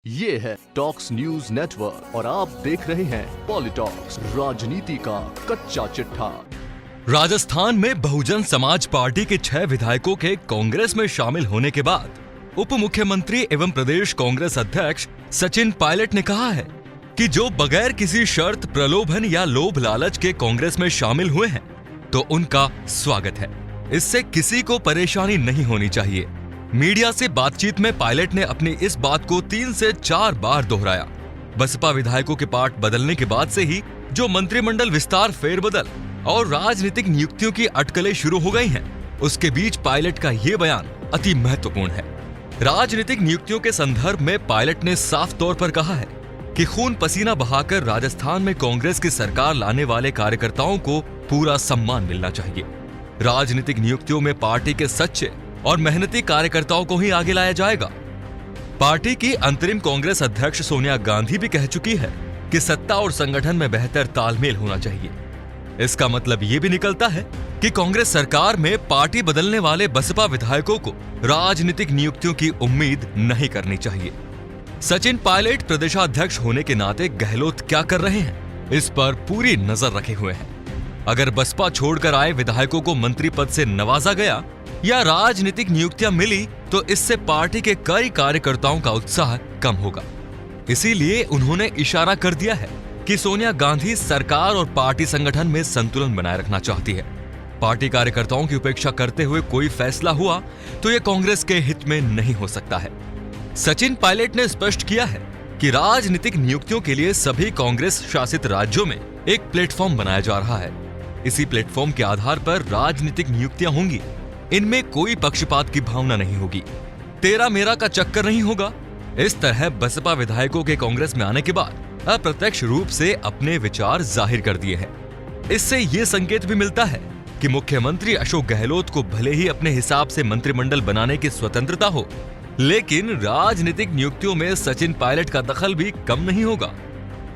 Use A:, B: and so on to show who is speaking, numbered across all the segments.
A: ये है talks news network और आप देख रहे हैं पॉलिटॉक्स, राजनीति का कच्चा चिट्ठा।
B: राजस्थान में बहुजन समाज पार्टी के 6 विधायकों के कांग्रेस में शामिल होने के बाद उप मुख्यमंत्री एवं प्रदेश कांग्रेस अध्यक्ष सचिन पायलट ने कहा है कि जो बगैर किसी शर्त, प्रलोभन या लोभ लालच के कांग्रेस में शामिल हुए हैं तो उनका स्वागत है। इससे किसी को परेशानी नहीं होनी चाहिए। मीडिया से बातचीत में पायलट ने अपनी इस बात को 3 से 4 बार दोहराया। बसपा विधायकों के पार्ट बदलने के बाद से ही जो मंत्रिमंडल विस्तार, फेरबदल और राजनीतिक नियुक्तियों की अटकलें शुरू हो गई हैं, उसके बीच पायलट का ये बयान अति महत्वपूर्ण है। राजनीतिक नियुक्तियों के संदर्भ में पायलट ने साफ तौर पर कहा है कि खून पसीना बहाकर राजस्थान में कांग्रेस की सरकार लाने वाले कार्यकर्ताओं को पूरा सम्मान मिलना चाहिए। राजनीतिक नियुक्तियों में पार्टी के सच्चे और मेहनती कार्यकर्ताओं को ही आगे लाया जाएगा। पार्टी की अंतरिम कांग्रेस अध्यक्ष सोनिया गांधी भी कह चुकी है कि सत्ता और संगठन में बेहतर तालमेल होना चाहिए। इसका मतलब ये भी निकलता है कि कांग्रेस सरकार में पार्टी बदलने वाले बसपा विधायकों को राजनीतिक नियुक्तियों की उम्मीद नहीं करनी चाहिए। सचिन पायलट प्रदेशाध्यक्ष होने के नाते गहलोत क्या कर रहे हैं, इस पर पूरी नजर रखे हुए हैं। अगर बसपा छोड़कर आए विधायकों को मंत्री पद से नवाजा गया या राजनीतिक नियुक्तियां मिली तो इससे पार्टी के कई कार्यकर्ताओं का उत्साह कम होगा। इसीलिए उन्होंने इशारा कर दिया है कि सोनिया गांधी सरकार और पार्टी संगठन में संतुलन बनाए रखना चाहती है। पार्टी कार्यकर्ताओं की उपेक्षा करते हुए कोई फैसला हुआ तो यह कांग्रेस के हित में नहीं हो सकता है। सचिन पायलट ने स्पष्ट किया है कि राजनीतिक नियुक्तियों के लिए सभी कांग्रेस शासित राज्यों में एक प्लेटफॉर्म बनाया जा रहा है। इसी प्लेटफॉर्म के आधार पर राजनीतिक नियुक्तियां होंगी। इनमें कोई पक्षपात की भावना नहीं होगी, तेरा मेरा का चक्कर नहीं होगा। इस तरह बसपा विधायकों के कांग्रेस में आने के बाद अप्रत्यक्ष रूप से अपने विचार जाहिर कर दिए हैं। इससे ये संकेत भी मिलता है कि मुख्यमंत्री अशोक गहलोत को भले ही अपने हिसाब से मंत्रिमंडल बनाने की स्वतंत्रता हो, लेकिन राजनीतिक नियुक्तियों में सचिन पायलट का दखल भी कम नहीं होगा।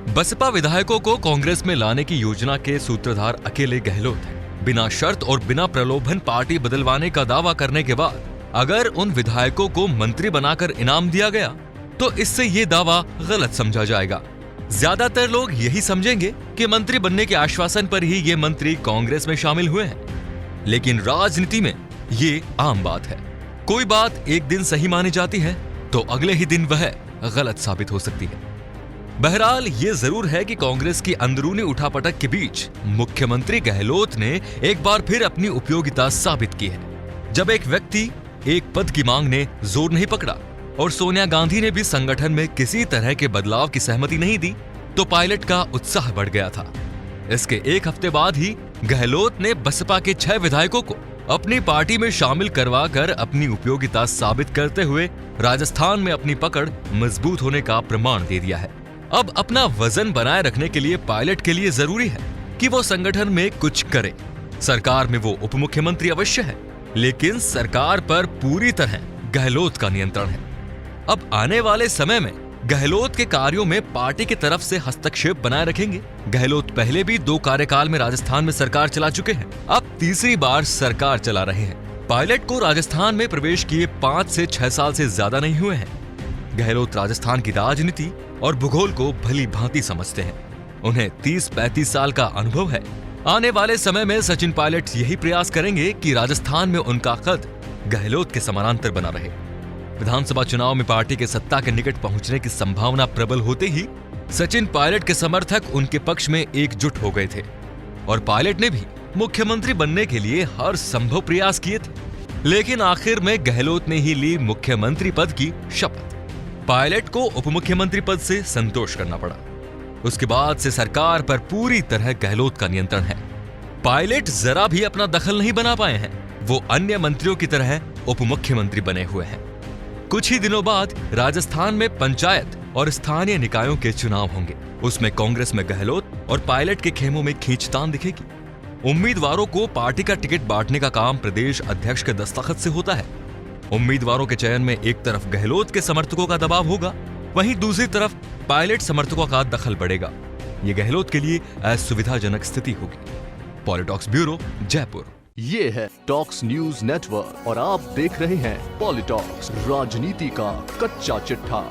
B: बसपा विधायकों को कांग्रेस में लाने की योजना के सूत्रधार अकेले गहलोत है। बिना शर्त और बिना प्रलोभन पार्टी बदलवाने का दावा करने के बाद अगर उन विधायकों को मंत्री बनाकर इनाम दिया गया तो इससे ये दावा गलत समझा जाएगा। ज्यादातर लोग यही समझेंगे कि मंत्री बनने के आश्वासन पर ही ये मंत्री कांग्रेस में शामिल हुए हैं। लेकिन राजनीति में ये आम बात है। कोई बात एक दिन सही मानी जाती है तो अगले ही दिन वह गलत साबित हो सकती है। बहरहाल ये जरूर है कि कांग्रेस की अंदरूनी उठापटक के बीच मुख्यमंत्री गहलोत ने एक बार फिर अपनी उपयोगिता साबित की है। जब एक व्यक्ति एक पद की मांग ने जोर नहीं पकड़ा और सोनिया गांधी ने भी संगठन में किसी तरह के बदलाव की सहमति नहीं दी तो पायलट का उत्साह बढ़ गया था। इसके एक हफ्ते बाद ही गहलोत ने बसपा के 6 विधायकों को अपनी पार्टी में शामिल करवा कर अपनी उपयोगिता साबित करते हुए राजस्थान में अपनी पकड़ मजबूत होने का प्रमाण दे दिया है। अब अपना वजन बनाए रखने के लिए पायलट के लिए जरूरी है कि वो संगठन में कुछ करे। सरकार में वो उप मुख्यमंत्री अवश्य है, लेकिन सरकार पर पूरी तरह गहलोत का नियंत्रण है। अब आने वाले समय में गहलोत के कार्यों में पार्टी की तरफ से हस्तक्षेप बनाए रखेंगे। गहलोत पहले भी 2 कार्यकाल में राजस्थान में सरकार चला चुके हैं, अब तीसरी बार सरकार चला रहे हैं। पायलट को राजस्थान में प्रवेश किए 5 से 6 साल से ज्यादा नहीं हुए हैं। गहलोत राजस्थान की राजनीति और भूगोल को भली भांति समझते हैं। उन्हें 30-35 साल का अनुभव है। आने वाले समय में सचिन पायलट यही प्रयास करेंगे कि राजस्थान में उनका कद गहलोत के समानांतर बना रहे। विधानसभा चुनाव में पार्टी के सत्ता के निकट पहुंचने की संभावना प्रबल होते ही सचिन पायलट के समर्थक उनके पक्ष में एकजुट हो गए थे और पायलट ने भी मुख्यमंत्री बनने के लिए हर संभव प्रयास किए थे। लेकिन आखिर में गहलोत ने ही ली मुख्यमंत्री पद की शपथ। पायलट को उप मुख्यमंत्री पद से संतोष करना पड़ा। उसके बाद से सरकार पर पूरी तरह गहलोत का नियंत्रण है। पायलट जरा भी अपना दखल नहीं बना पाए हैं। वो अन्य मंत्रियों की तरह उप मुख्यमंत्री बने हुए हैं। कुछ ही दिनों बाद राजस्थान में पंचायत और स्थानीय निकायों के चुनाव होंगे। उसमें कांग्रेस में गहलोत और पायलट के खेमों में खींचतान दिखेगी। उम्मीदवारों को पार्टी का टिकट बांटने का काम प्रदेश अध्यक्ष के दस्तखत से होता है। उम्मीदवारों के चयन में एक तरफ गहलोत के समर्थकों का दबाव होगा, वहीं दूसरी तरफ पायलट समर्थकों का दखल बढ़ेगा। ये गहलोत के लिए असुविधाजनक स्थिति होगी। पॉलिटॉक्स ब्यूरो, जयपुर।
A: ये है टॉक्स न्यूज नेटवर्क और आप देख रहे हैं पॉलिटॉक्स, राजनीति का कच्चा चिट्ठा।